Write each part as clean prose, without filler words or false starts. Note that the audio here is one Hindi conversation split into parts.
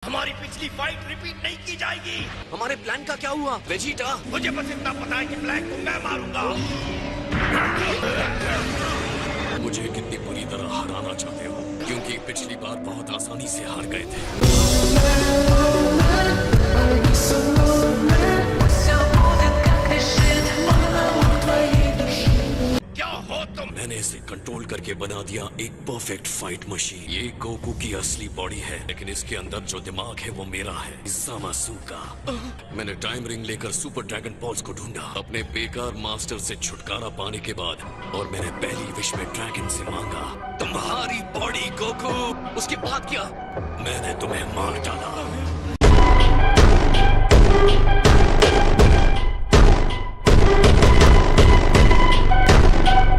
हमारी पिछली फाइट रिपीट नहीं की जाएगी। हमारे प्लान का क्या हुआ वेजिटा? मुझे बस इतना पता है कि ब्लैक को मैं मारूंगा। मुझे कितनी बुरी तरह हराना चाहते हो? क्योंकि पिछली बार बहुत आसानी से हार गए थे। क्या हो तुम? मैंने इसे कंट्रोल करके बना दिया एक परफेक्ट फाइट मशीन। ये गोकू की असली बॉडी है, लेकिन इसके अंदर जो दिमाग है वो मेरा है, ज़ामासु का। मैंने टाइम रिंग लेकर सुपर ड्रैगन बॉल्स को ढूंढा अपने बेकार मास्टर से छुटकारा पाने के बाद, और मैंने पहली विश में ड्रैगन से मांगा, तुम्हारी बॉडी गोकू। उसके बाद क्या? मैंने तुम्हें मार डाला।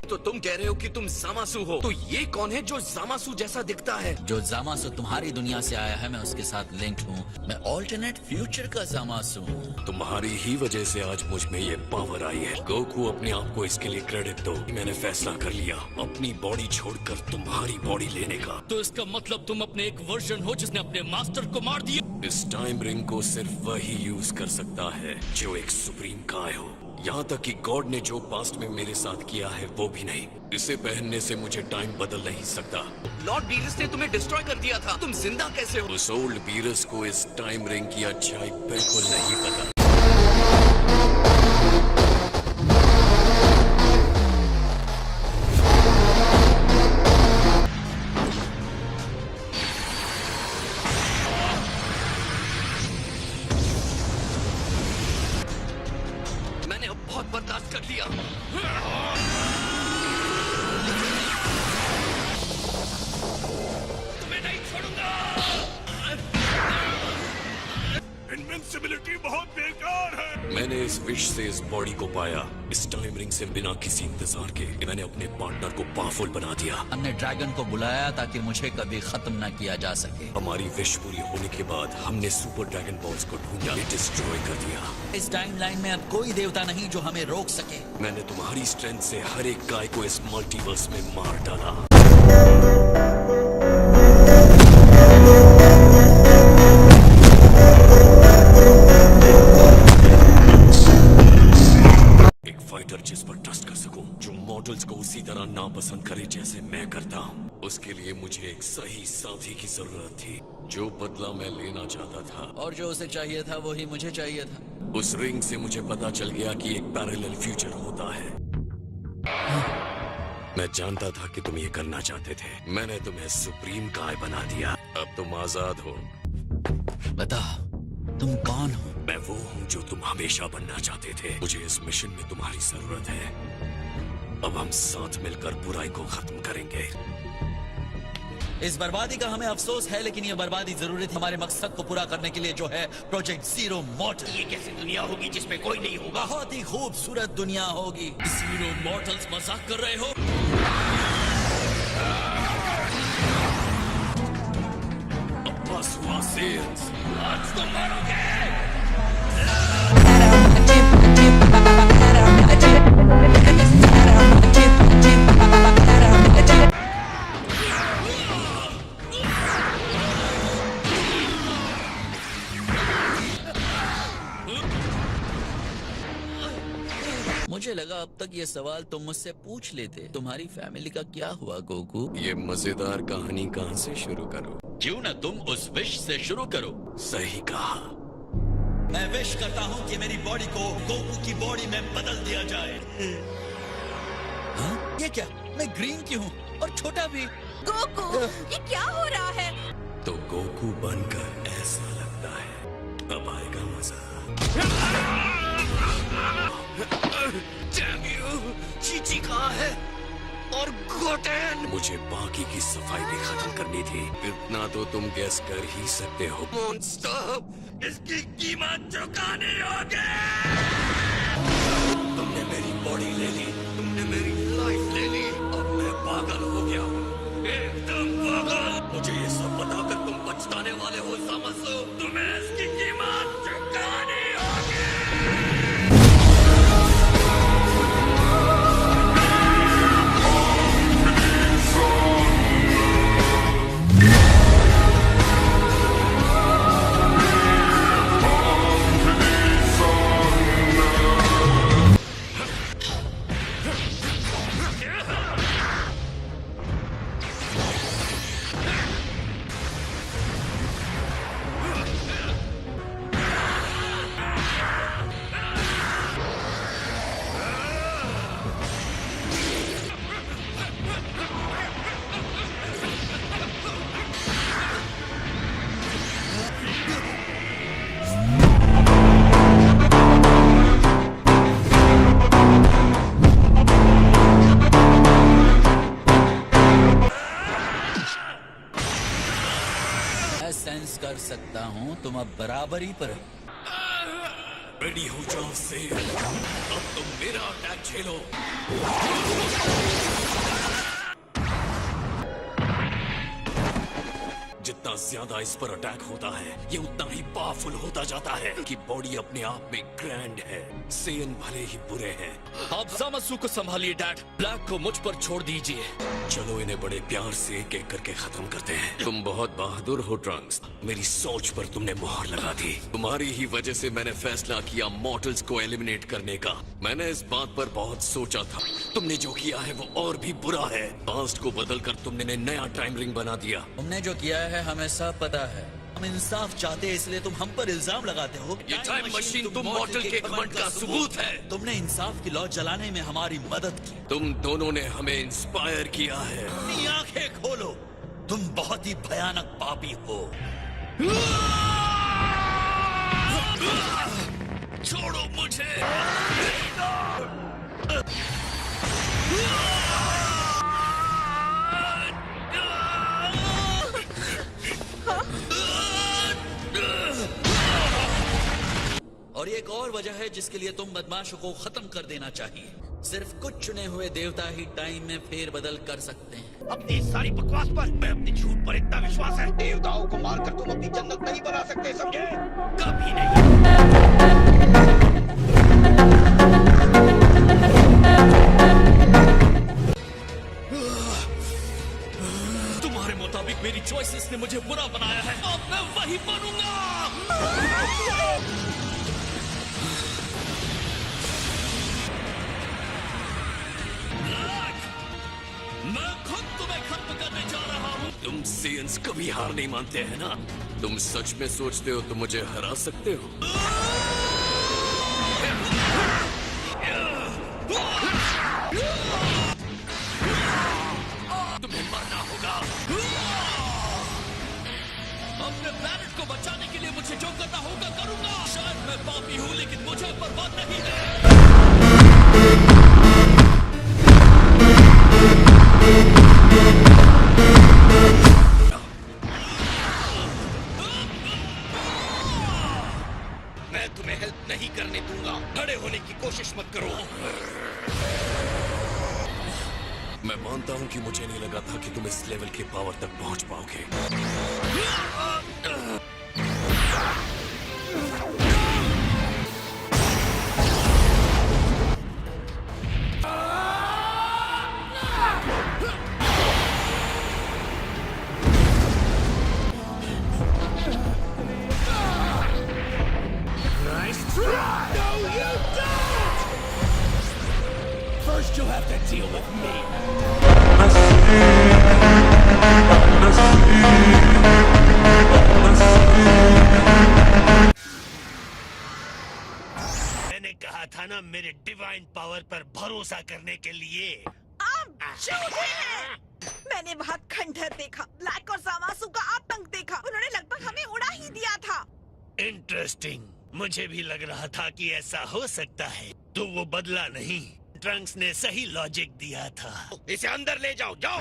तो तुम कह रहे हो कि तुम ज़ामासु हो, तो ये कौन है जो ज़ामासु जैसा दिखता है? जो ज़ामासु तुम्हारी दुनिया से आया है, मैं उसके साथ लिंक्ड हूँ। मैं ऑल्टरनेट फ्यूचर का ज़ामासु हूँ। तुम्हारी ही वजह से आज मुझ में ये पावर आई है। गोकू, अपने आप को इसके लिए क्रेडिट दो। मैंने फैसला कर लिया अपनी बॉडी छोड़कर तुम्हारी बॉडी लेने का। तो इसका मतलब तुम अपने एक वर्जन हो जिसने अपने मास्टर को मार दिया। इस टाइम रिंग को सिर्फ वही यूज कर सकता है जो एक सुप्रीम काय हो। यहाँ तक कि गॉड ने जो पास्ट में मेरे साथ किया है वो भी नहीं। इसे पहनने से मुझे टाइम बदल नहीं सकता। लॉर्ड बीरस ने तुम्हें डिस्ट्रॉय कर दिया था, तुम जिंदा कैसे हो? उस ओल्ड बीरस को इस टाइम रिंग की अच्छाई बिल्कुल नहीं पता। मैंने अब बहुत बर्दाश्त कर लिया। तुम्हें नहीं छोड़ूंगा। इनविंसिबिलिटी बहुत बेकार है। मैंने इस विश से इस बॉडी को पाया, इस टाइम रिंग से बिना किसी इंतजार के। मैंने अपने पार्टनर को पावरफुल बना दिया। हमने ड्रैगन को बुलाया ताकि मुझे कभी खत्म न किया जा सके। हमारी विश पूरी होने के बाद हमने सुपर ड्रैगन बॉल्स को ढूंढा, डिस्ट्रॉय कर दिया। इस टाइमलाइन में अब कोई देवता नहीं जो हमें रोक सके। मैंने तुम्हारी स्ट्रेंथ से हर एक गाय को इस मल्टीवर्स में मार डाला। एक फाइटर जिस पर ट्रस्ट कर सकूं, जो मॉडल्स को उसी तरह नापसंद करे जैसे मैं करता हूं। उसके लिए मुझे एक सही साथी की जरूरत थी, जो बदला मैं लेना चाहता था। और जो उसे चाहिए था वही मुझे चाहिए था। उस रिंग से मुझे पता चल गया कि एक पैरेलल फ्यूचर होता है। मैं जानता था कि तुम ये करना चाहते थे। मैंने तुम्हें सुप्रीम काय बना दिया। अब तुम आजाद हो। बताओ तुम कौन हो? मैं वो हूँ जो तुम हमेशा बनना चाहते थे। मुझे इस मिशन में तुम्हारी जरूरत है। अब हम साथ मिलकर बुराई को खत्म करेंगे। इस बर्बादी का हमें अफसोस है, लेकिन ये बर्बादी जरूरी थी हमारे मकसद को पूरा करने के लिए, जो है प्रोजेक्ट जीरो मॉर्टल। ये कैसी दुनिया होगी जिसमें कोई नहीं होगा? बहुत ही खूबसूरत दुनिया होगी। जीरो मॉर्टल्स मजाक कर रहे हो? अब बस हुआ सेल्स। आज तुम मरोगे। मुझे लगा अब तक ये सवाल तुम मुझसे पूछ लेते। तुम्हारी फैमिली का क्या हुआ गोकू? ये मजेदार कहानी कहाँ से शुरू करूँ? क्यों न तुम उस विश से शुरू करो। सही कहा। मैं विश करता हूँ कि मेरी बॉडी को गोकू की बॉडी में बदल दिया जाए। हाँ? ये क्या? मैं ग्रीन क्यों हूँ और छोटा भी? गोकू, ये क्या हो रहा है? तो गोकू बनकर ऐसा लगता है। अब आएगा मजा। Damn you! चीची कहाँ है? और गोटेन! मुझे बाकी की सफाई भी खत्म करनी थी। इतना तो तुम गैस कर ही सकते हो। मॉन्स्टर, इसकी कीमत चुकानी होगी। तुमने मेरी बॉडी ले ली, तुमने मेरी लाइफ ले ली। अब मैं पागल हो गया हूँ, एकदम पागल। मुझे ये सब बताकर तुम पछताने वाले हो ज़ामासु। तुम्हें इसकी कीमत चुकानी होगी। सकता हूँ तुम अब बराबरी पर हो। रेडी हो जाओ से, अब तुम मेरा अटैक झेलो। जितना ज्यादा इस पर अटैक होता है, ये उतना ही पावरफुल होता जाता है कि बॉडी अपने आप में ग्रैंड है। सेयन भले ही बुरे हैं। आप ज़ामासु को संभालिए डैड, ब्लैक को मुझ पर छोड़ दीजिए। चलो इन्हें बड़े प्यार से एक एक करके खत्म करते हैं। तुम बहुत बहादुर हो ट्रंक्स, मेरी सोच पर तुमने मोहर लगा दी। तुम्हारी ही वजह से मैंने फैसला किया मॉर्टल्स को एलिमिनेट करने का। मैंने इस बात पर बहुत सोचा था। तुमने जो किया है वो और भी बुरा है। पास्ट को बदलकर तुमने नया टाइम रिंग बना दिया। तुमने जो किया है हमें सब पता है। हम इंसाफ चाहते हैं इसलिए तुम हम पर इल्जाम लगाते हो। ये टाइम मशीन तुम मॉर्टल के घमंड का सबूत है। तुमने इंसाफ की लौ जलाने में हमारी मदद की। तुम दोनों ने हमें इंस्पायर किया है। अपनी आंखें खोलो, तुम बहुत ही भयानक पापी हो। छोड़ो मुझे। और एक और वजह है जिसके लिए तुम बदमाशों को खत्म कर देना चाहिए। सिर्फ कुछ चुने हुए देवता ही टाइम में फेरबदल कर सकते हैं। अपनी सारी बकवास पर मैं अपनी झूठ पर इतना विश्वास है। देवताओं को मारकर तुम अपनी जन्नत नहीं बना सकते, समझे? कभी नहीं। तुम्हारे मुताबिक मेरी चॉइसेस ने मुझे बुरा बनाया है, अब मैं वही बनूंगा। मैं खुद तुम्हें खत्म करने जा रहा हूँ। तुम सेयंस कभी हार नहीं मानते हैं ना? तुम सच में सोचते हो तुम मुझे हरा सकते हो? तुम्हें मरना होगा। अपने प्लैनेट को बचाने के लिए मुझे जो करना होगा करूंगा। शायद मैं पापी हूँ लेकिन मुझे बर्बाद नहीं है। मैं तुम्हें हेल्प नहीं करने दूंगा। खड़े होने की कोशिश मत करो। मैं मानता हूँ कि मुझे नहीं लगा था कि तुम इस लेवल के पावर तक पहुँच पाओगे। First you'll have to deal with me. मैंने कहा था ना मेरे डिवाइन पावर पर भरोसा करने के लिए। आप झूठे हैं। मैंने बहुत खंडहर देखा, ब्लैक और ज़ामासु का आतंक देखा। उन्होंने लगभग हमें उड़ा ही दिया था। इंटरेस्टिंग। मुझे भी लग रहा था कि ऐसा हो सकता है, तो वो बदला नहीं। ट्रंक्स ने सही लॉजिक दिया था। इसे अंदर ले जाओ, जाओ।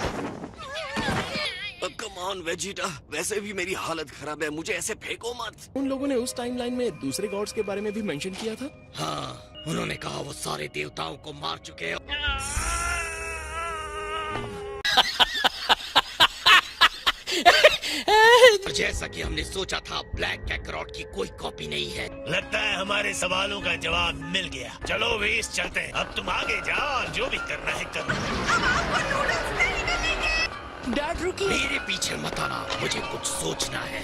कम ऑन वेजिटा, वैसे भी मेरी हालत खराब है, मुझे ऐसे फेंको मत। उन लोगों ने उस टाइमलाइन में दूसरे गॉड्स के बारे में भी मेंशन किया था। हाँ, उन्होंने कहा वो सारे देवताओं को मार चुके हैं। जैसा कि हमने सोचा था, ब्लैक कैकरॉट की कोई कॉपी नहीं है। लगता है हमारे सवालों का जवाब मिल गया। चलो वेस चलते हैं। अब तुम आगे जाओ और जो भी करना है करो। अब आपको नूडल्स नहीं मिलेंगे। डैड रुकिए। मेरे पीछे मत आना, मुझे कुछ सोचना है।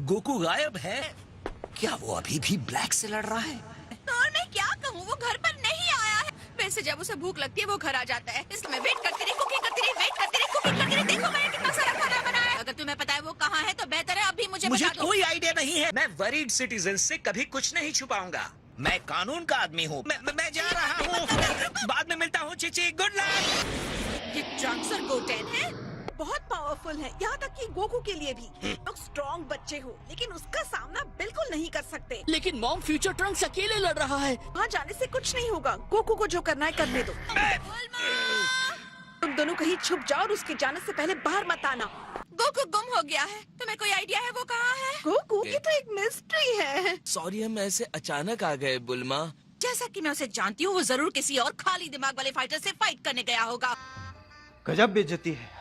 गोकू गायब है। क्या वो अभी भी ब्लैक से लड़ रहा है? और मैं क्या कहूँ, वो घर पर नहीं आया है। वैसे जब उसे भूख लगती है वो घर आ जाता है। इसलिए मैं वेट करती रही, कुकिंग करती रही, वेट करती रही, कुकिंग करती रही। देखो मैंने कितना सारा खाना बनाया है। अगर तुम्हें पता है वो कहाँ है तो बेहतर है अभी मुझे मुझे बता दो। कोई आइडिया नहीं है। मैं वरीड सिटीजन से कभी कुछ नहीं छुपाऊंगा। मैं कानून का आदमी हूँ। मैं जा रहा हूँ। बाद में मिलता हूँ, चिची। Good luck. ये ट्रंक्स और गोटेन है। बहुत पावरफुल है, यहाँ तक कि गोकू के लिए भी। लोग स्ट्रॉन्ग बच्चे हो, लेकिन उसका सामना बिल्कुल नहीं कर सकते। लेकिन मॉम फ्यूचर ट्रंक्स अकेले लड़ रहा है। वहाँ जाने से कुछ नहीं होगा, गोकू को जो करना है करने दो। तुम दोनों कहीं छुप जाओ और उसके जाने से पहले बाहर मत आना। गोकू गुम हो गया है। तुम्हें कोई आइडिया है वो कहाँ है? गोकू, ये तो एक मिस्ट्री है। सॉरी हम ऐसे अचानक आ गए बुल्मा। जैसा कि मैं उसे जानती हूँ, वो जरूर किसी और खाली दिमाग वाले फाइटर से फाइट करने गया होगा। गजब बेइज्जती है।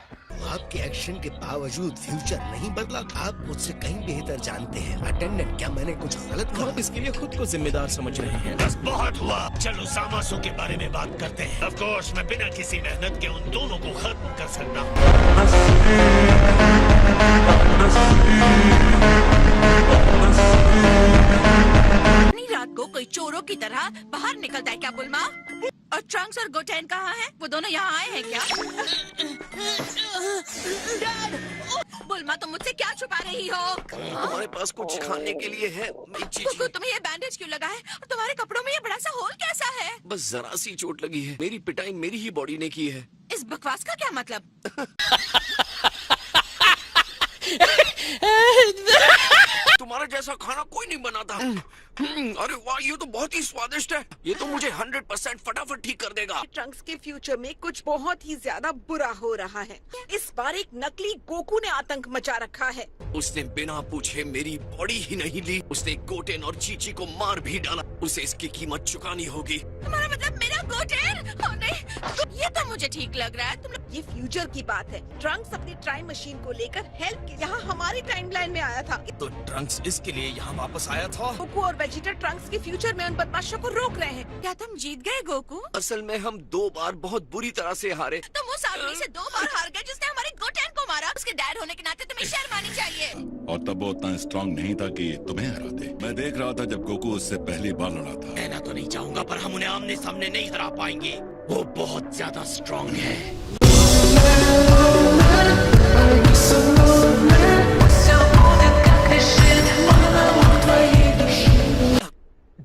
आपके एक्शन के बावजूद फ्यूचर नहीं बदला। आप मुझसे कहीं बेहतर जानते हैं। अटेंडेंट, क्या मैंने कुछ गलत कहा? आप इसके लिए खुद को जिम्मेदार समझ रहे हैं। बस बहुत हुआ। चलो सामासों के बारे में बात करते हैं। ऑफ कोर्स मैं बिना किसी मेहनत के उन दोनों को खत्म कर सकता हूँ। अपनी रात को कोई चोरों की तरह बाहर निकलता है क्या बुल्मा? और ट्रंक्स और गोटेन कहाँ हैं? वो दोनों यहाँ आए हैं क्या? बुल्मा, तुम मुझसे क्या छुपा रही हो? तुम्हारे पास कुछ खाने के लिए है? कुकू, तुम्हें ये बैंडेज क्यों लगा है? और तुम्हारे कपड़ों में ये बड़ा सा होल कैसा है? बस जरा सी चोट लगी है। मेरी पिटाई मेरी ही बॉडी ने की है। इस बकवास का क्या मतलब? तुम्हारा जैसा खाना कोई नहीं बनाता। अरे वाह, ये तो बहुत ही स्वादिष्ट है। ये तो मुझे 100% फटाफट ठीक कर देगा। ट्रंक्स के फ्यूचर में कुछ बहुत ही ज्यादा बुरा हो रहा है। इस बार एक नकली गोकू ने आतंक मचा रखा है। उसने बिना पूछे मेरी बॉडी ही नहीं ली। उसने गोटेन और चीची को मार भी डाला। उसे इसकी कीमत चुकानी होगी। तुम्हारा मतलब मेरा गोटेन? ओ नहीं, ये तो मुझे ठीक लग रहा है। तुम लोग ये फ्यूचर की बात है। ट्रंक्स अपनी टाइम मशीन को लेकर हेल्प के यहाँ हमारी टाइमलाइन में आया था। तो ट्रंक्स इसके लिए यहाँ वापस आया था। गोकू और वेजिटा ट्रंक्स के फ्यूचर में उन बदमाशों को रोक रहे हैं। क्या तुम जीत गए गोकू? असल में हम 2 बार बहुत बुरी तरह से हारे। तुम उस आदमी से 2 बार हार गए जिसने हमारे गोटेन को मारा। उसके डैड होने के नाते तुम्हें शर्म आनी चाहिए। और तब वो उतना स्ट्रांग नहीं था कि तुम्हें हरा दे। मैं देख रहा था जब गोकू उससे पहली बार लड़ा था। कहना तो नहीं चाहूंगा, पर हम उन्हें आमने सामने नहीं हरा पाएंगे। वो बहुत ज्यादा स्ट्रांग है।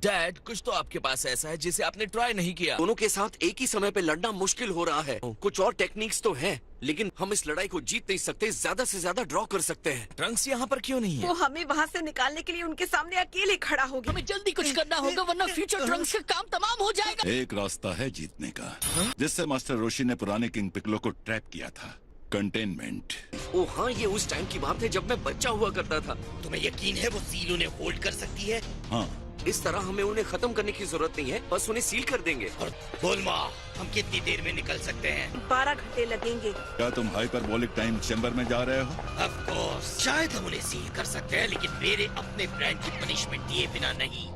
डैड, कुछ तो आपके पास ऐसा है जिसे आपने ट्राई नहीं किया। दोनों के साथ एक ही समय पे लड़ना मुश्किल हो रहा है। कुछ और टेक्निक्स तो हैं, लेकिन हम इस लड़ाई को जीत नहीं सकते। ज्यादा से ज्यादा ड्रॉ कर सकते हैं। ट्रंक्स यहाँ पर क्यों नहीं है? वो हमें वहाँ से निकालने के लिए उनके सामने अकेले खड़ा हो गया। हमें जल्दी कुछ करना होगा, वरना फ्यूचर ट्रंक्स का काम तमाम हो जाएगा। एक रास्ता है जीतने का, जिससे मास्टर रोशी ने पुराने किंग पिकलो को ट्रैप किया था। कंटेनमेंट। ओ हाँ, ये उस टाइम की बात है जब मैं बच्चा हुआ करता था। तुम्हें यकीन है वो सील उन्हें होल्ड कर सकती है? हाँ, इस तरह हमें उन्हें खत्म करने की जरूरत नहीं है, बस उन्हें सील कर देंगे। और बुल्मा, हम कितनी देर में निकल सकते हैं? 12 घंटे लगेंगे। क्या तुम हाइपरबोलिक टाइम चैम्बर में जा रहे हो? ऑफ कोर्स, शायद हम उन्हें सील कर सकते हैं, लेकिन मेरे अपने फ्रेंड की पनिशमेंट दिए बिना नहीं।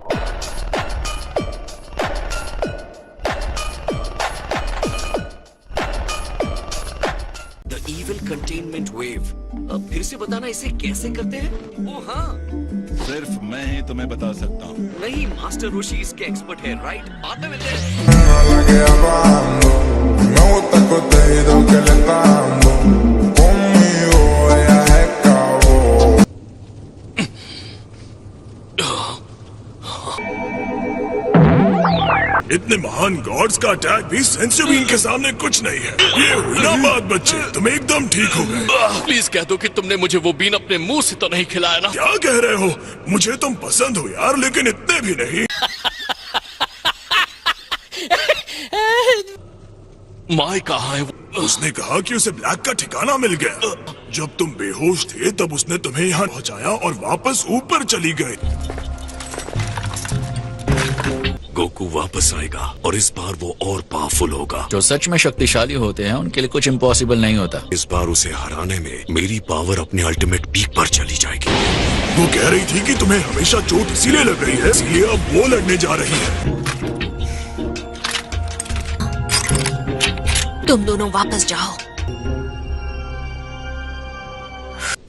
The evil containment wave. अब फिर से बताना इसे कैसे करते हैं? ओ हाँ, सिर्फ मैं ही तुम्हें बता सकता हूँ। नहीं, मास्टर रोशी इसके एक्सपर्ट है, राइट? बाद में मिलते हैं। इतने महान गॉड्स का अटैक भी सेंसिबीन के सामने कुछ नहीं है। ये हुई ना बात बच्चे, तुम एकदम ठीक हो गए। प्लीज कह दो कि तुमने मुझे वो बीन अपने मुंह से तो नहीं खिलाया ना? क्या कह रहे हो? मुझे तुम पसंद हो यार, लेकिन इतने भी नहीं। माय कहाँ है? उसने कहा कि उसे ब्लैक का ठिकाना मिल गया। जब तुम बेहोश थे तब उसने तुम्हें यहाँ पहुँचाया और वापस ऊपर चली गई। गोकू वापस आएगा और इस बार वो और पावरफुल होगा। जो सच में शक्तिशाली होते हैं उनके लिए कुछ इम्पॉसिबल नहीं होता। इस बार उसे हराने में मेरी पावर अपने अल्टीमेट पीक पर चली जाएगी। वो कह रही थी कि तुम्हें हमेशा चोट इसीलिए लग रही है, इसलिए अब वो लड़ने जा रही है। तुम दोनों वापस जाओ।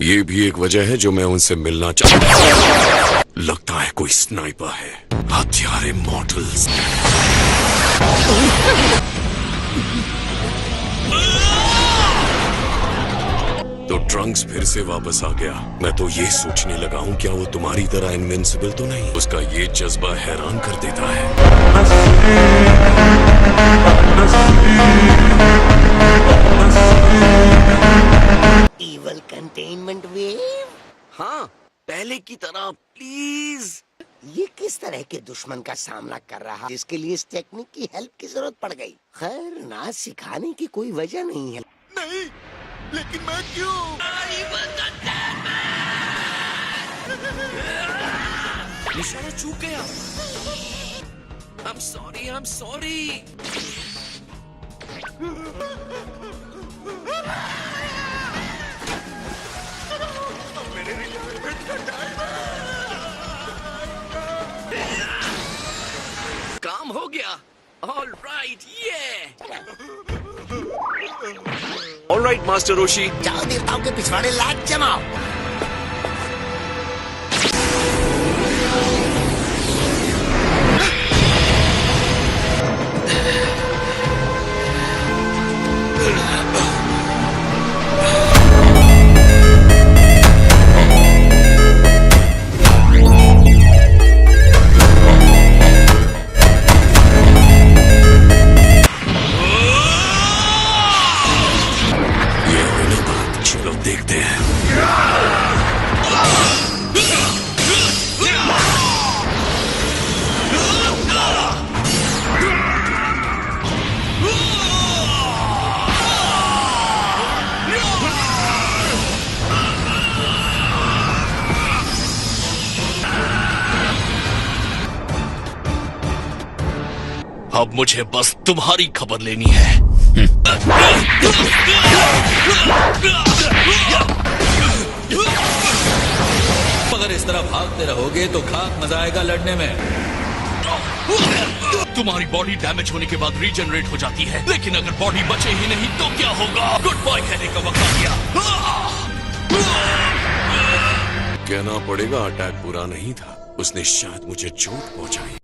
ये भी एक वजह है जो मैं उनसे मिलना चाहता हूँ। लगता है कोई स्नाइपर है। हथियारे मॉडल्स। तो ट्रंक्स फिर से वापस आ गया। मैं तो ये सोचने लगा हूँ क्या वो तुम्हारी तरह इनविंसिबल तो नहीं? उसका ये जज्बा हैरान कर देता है। हाँ, पहले की तरह प्लीज। ये किस तरह के दुश्मन का सामना कर रहा जिसके लिए इस टेक्निक की हेल्प की जरूरत पड़ गई? खैर, ना सिखाने की कोई वजह नहीं है। नहीं, लेकिन मैं क्यों? निशाना चूक गया। I'm sorry। काम हो गया। All right, All right, master Roshi. जाओ देवताओं के पिछवाड़े लात जमाओ। चलो देखते हैं। अब मुझे बस तुम्हारी खबर लेनी है। अगर इस तरह भागते रहोगे तो खाक मजा आएगा लड़ने में। तुम्हारी बॉडी डैमेज होने के बाद रीजनरेट हो जाती है, लेकिन अगर बॉडी बचे ही नहीं तो क्या होगा? गुड बाय कहने का वक्त आ गया। कहना पड़ेगा अटैक बुरा नहीं था, उसने शायद मुझे चोट पहुंचाई।